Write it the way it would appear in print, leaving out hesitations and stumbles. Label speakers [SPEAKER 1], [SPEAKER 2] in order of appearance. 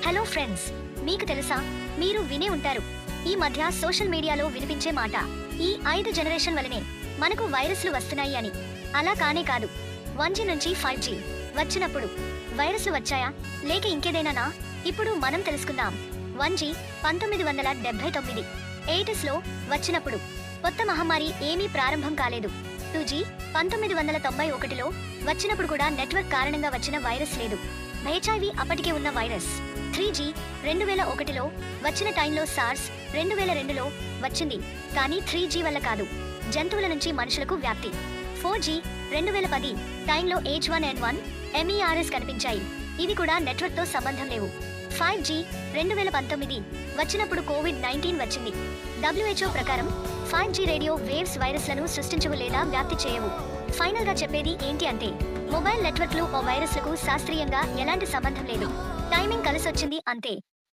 [SPEAKER 1] Hello friends, మీకు తెలుసా, మీరు వినే ఉంటారు ఈ మధ్య సోషల్ మీడియాలో వినిపించే మాట, ఈ 5 జనరేషన్ వలనే మనకు వైరస్లు వస్తున్నాయి అని. అలా కానే కాదు. 1G నుంచి 5G వచ్చినప్పుడు వైరస్లు వచ్చాయా లేక ఇంకేదైనా? ఇప్పుడు మనం తెలుసుకుందాం. 1G 1979 80s లో వచ్చినప్పుడు కొత్త మహమ్మారి ఏమీ ప్రారంభం కాలేదు. 2G 1991లో వచ్చినప్పుడు కూడా నెట్వర్క్ కారణంగా వచ్చిన వైరస్ లేదు. HIV అప్పటికే ఉన్న వైరస్. 3G 2001లో వచ్చిన టైంలో, SARS 2002లో వచ్చింది, కానీ 3G వల్ల కాదు, జంతువుల నుంచి మనుషులకు వ్యాప్తి. 4G 2010 టైంలో H1N1 MERS కనిపించాయి, ఇవి కూడా నెట్వర్క్తో సంబంధం లేవు. 5G 2019 వచ్చినప్పుడు COVID-19 వచ్చింది. WHO ప్రకారం 5G రేడియో వేవ్స్ వైరస్లను సృష్టించవు లేదా వ్యాప్తి చేయవు. ఫైనల్ గా చెప్పేది ఏంటి అంటే, మొబైల్ నెట్వర్క్లు వైరస్లకు శాస్త్రీయంగా ఎలాంటి సంబంధం లేదు, టైమింగ్ కలిసొచ్చింది అంతే.